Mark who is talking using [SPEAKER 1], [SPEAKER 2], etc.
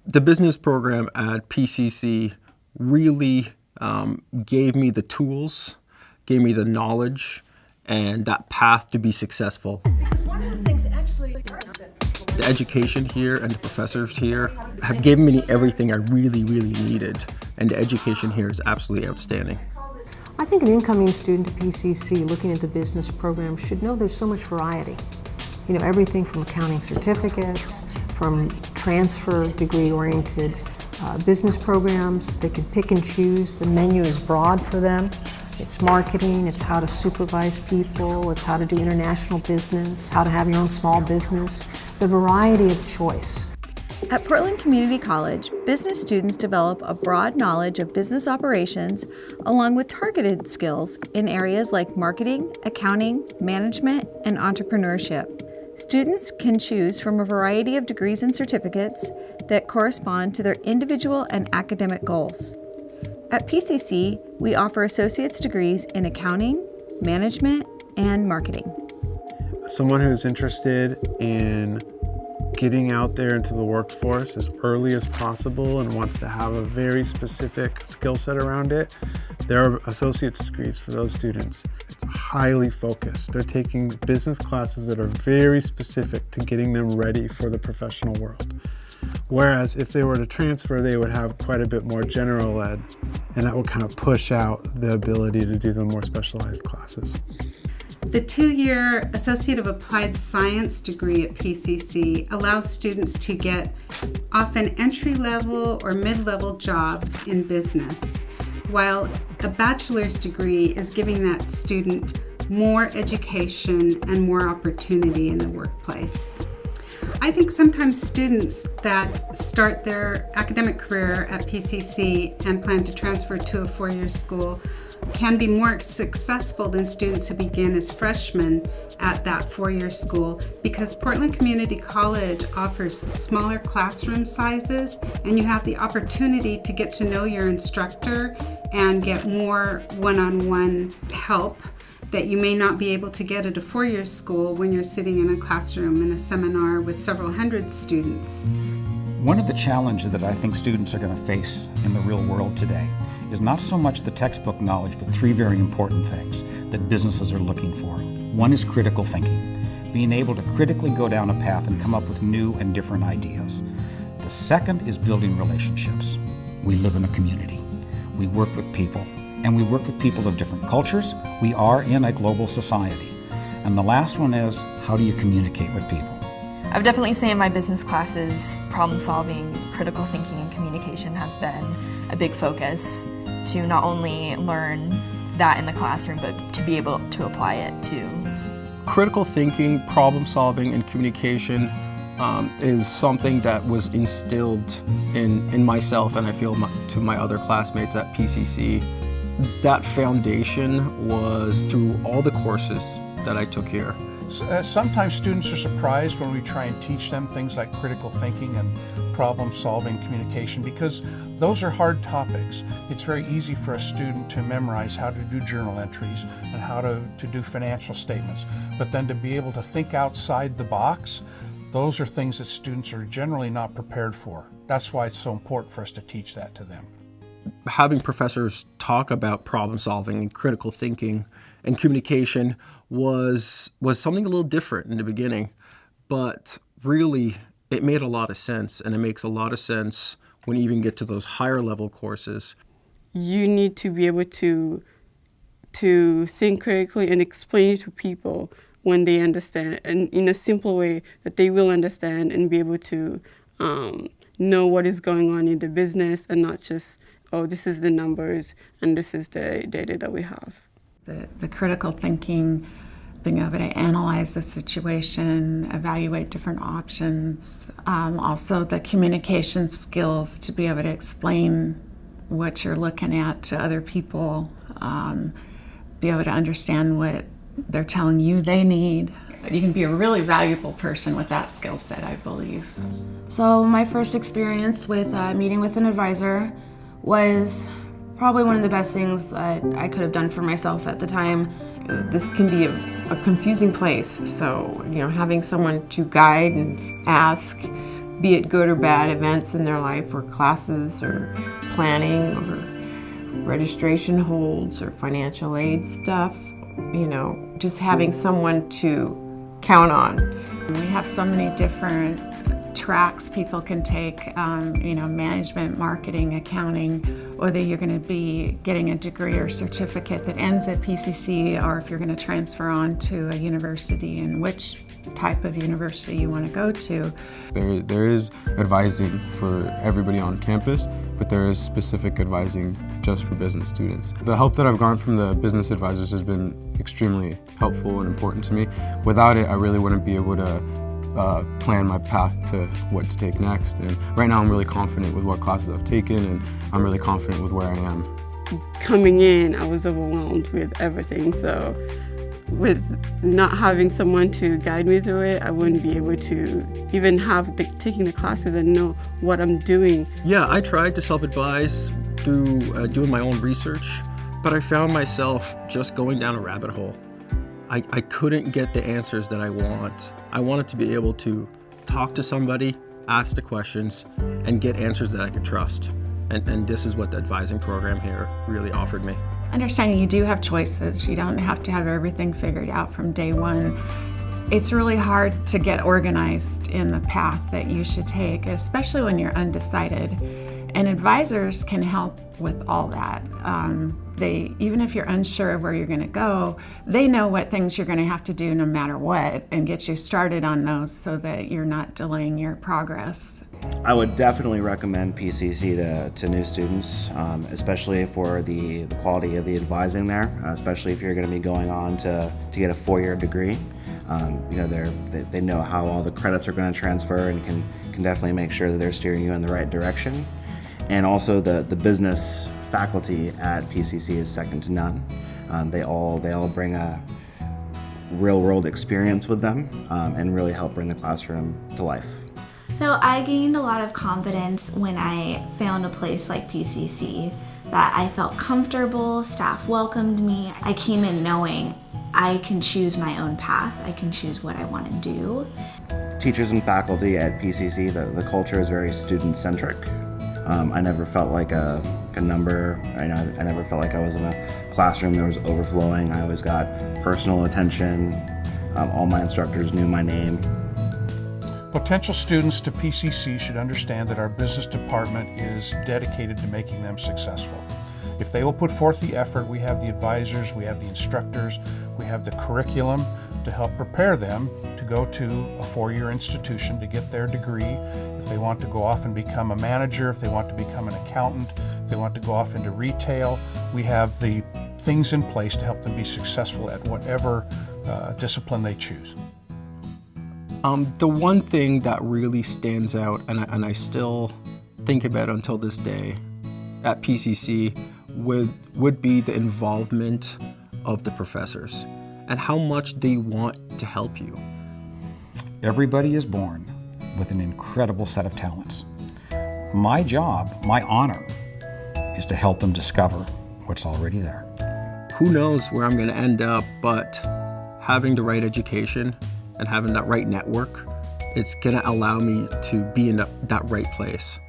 [SPEAKER 1] The business program at PCC really gave me the tools, gave me the knowledge, and that path to be successful.
[SPEAKER 2] Because one of the things actually...
[SPEAKER 1] The education here and the professors here have given me everything I really needed, and the education here is absolutely outstanding.
[SPEAKER 3] I think an incoming student to PCC looking at the business program should know there's so much variety. You know, everything from accounting certificates, from transfer degree-oriented business programs. They can pick and choose. The menu is broad for them. It's marketing, it's how to supervise people, it's how to do international business, how to have your own small business, the variety of choice.
[SPEAKER 4] At Portland Community College, business students develop a broad knowledge of business operations along with targeted skills in areas like marketing, accounting, management, and entrepreneurship. Students can choose from a variety of degrees and certificates that correspond to their individual and academic goals. At PCC, we offer associate's degrees in accounting, management, and marketing.
[SPEAKER 5] Someone who's interested in getting out there into the workforce as early as possible and wants to have a very specific skill set around it, there are associate's degrees for those students. It's highly focused. They're taking business classes that are very specific to getting them ready for the professional world. Whereas if they were to transfer, they would have quite a bit more general ed, and that would kind of push out the ability to do the more specialized classes.
[SPEAKER 6] The 2-year Associate of Applied Science degree at PCC allows students to get often entry-level or mid-level jobs in business, while a bachelor's degree is giving that student more education and more opportunity in the workplace. I think sometimes students that start their academic career at PCC and plan to transfer to a 4-year school can be more successful than students who begin as freshmen at that 4-year school, because Portland Community College offers smaller classroom sizes and you have the opportunity to get to know your instructor and get more one-on-one help that you may not be able to get at a 4-year school when you're sitting in a classroom in a seminar with several hundred students.
[SPEAKER 7] One of the challenges that I think students are going to face in the real world today is not so much the textbook knowledge, but 3 very important things that businesses are looking for. One is critical thinking, being able to critically go down a path and come up with new and different ideas. The second is building relationships. We live in a community. We work with people. And we work with people of different cultures. We are in a global society. And the last one is, how do you communicate with people?
[SPEAKER 8] I've definitely seen in my business classes, problem solving, critical thinking, and communication has been a big focus to not only learn that in the classroom, but to be able to apply it too.
[SPEAKER 1] Critical thinking, problem solving, and communication is something that was instilled in myself, and I feel to my other classmates at PCC. That foundation was through all the courses that I took here.
[SPEAKER 9] Sometimes students are surprised when we try and teach them things like critical thinking and problem solving, communication, because those are hard topics. It's very easy for a student to memorize how to do journal entries and how to do financial statements, but then to be able to think outside the box, those are things that students are generally not prepared for. That's why it's so important for us to teach that to them.
[SPEAKER 1] Having professors talk about problem solving and critical thinking and communication was something a little different in the beginning, but really it made a lot of sense, and it makes a lot of sense when you even get to those higher level courses.
[SPEAKER 10] You need to be able to think critically and explain it to people when they understand, and in a simple way that they will understand and be able to know what is going on in the business, and not just, oh, this is the numbers and this is the data that we have.
[SPEAKER 11] The critical thinking, being able to analyze the situation, evaluate different options, also the communication skills to be able to explain what you're looking at to other people, be able to understand what they're telling you they need. You can be a really valuable person with that skill set, I believe.
[SPEAKER 12] So my first experience with meeting with an advisor was probably one of the best things that I could have done for myself at the time.
[SPEAKER 13] This can be a confusing place, so having someone to guide and ask be it good or bad events in their life, or classes, or planning, or registration holds, or financial aid stuff. Just having someone to count on.
[SPEAKER 11] We have so many different tracks people can take, management, marketing, accounting, whether you're going to be getting a degree or certificate that ends at PCC, or if you're going to transfer on to a university, and which type of university you want to go to.
[SPEAKER 5] There is advising for everybody on campus, but there is specific advising just for business students. The help that I've gotten from the business advisors has been extremely helpful and important to me. Without it, I really wouldn't be able to plan my path to what to take next. And right now I'm really confident with what classes I've taken, and I'm really confident with where I am.
[SPEAKER 10] Coming in, I was overwhelmed with everything, so with not having someone to guide me through it, I wouldn't be able to even taking the classes and know what I'm doing.
[SPEAKER 1] Yeah, I tried to self-advise through doing my own research, but I found myself just going down a rabbit hole. I couldn't get the answers that I want. I wanted to be able to talk to somebody, ask the questions, and get answers that I could trust. And this is what the advising program here really offered me.
[SPEAKER 11] Understanding you do have choices. You don't have to have everything figured out from day one. It's really hard to get organized in the path that you should take, especially when you're undecided. And advisors can help with all that. Even if you're unsure of where you're going to go, they know what things you're going to have to do no matter what, and get you started on those so that you're not delaying your progress.
[SPEAKER 14] I would definitely recommend PCC to new students, especially for the quality of the advising there, especially if you're going to be going on to get a 4-year degree. They know how all the credits are going to transfer, and can definitely make sure that they're steering you in the right direction. And also the business faculty at PCC is second to none. They all bring a real-world experience with them, and really help bring the classroom to life.
[SPEAKER 15] So I gained a lot of confidence when I found a place like PCC, that I felt comfortable, staff welcomed me. I came in knowing I can choose my own path, I can choose what I want to do.
[SPEAKER 14] Teachers and faculty at PCC, the culture is very student-centric. I never felt like a number. I never felt like I was in a classroom that was overflowing. I always got personal attention. All my instructors knew my name.
[SPEAKER 9] Potential students to PCC should understand that our business department is dedicated to making them successful. If they will put forth the effort, we have the advisors, we have the instructors, we have the curriculum to help prepare them to go to a 4-year institution to get their degree. If they want to go off and become a manager, if they want to become an accountant, if they want to go off into retail, we have the things in place to help them be successful at whatever discipline they choose.
[SPEAKER 1] The one thing that really stands out, and I still think about until this day at PCC, would be the involvement of the professors and how much they want to help you.
[SPEAKER 7] Everybody is born with an incredible set of talents. My job, my honor, is to help them discover what's already there.
[SPEAKER 1] Who knows where I'm going to end up, but having the right education and having that right network, it's going to allow me to be in that right place.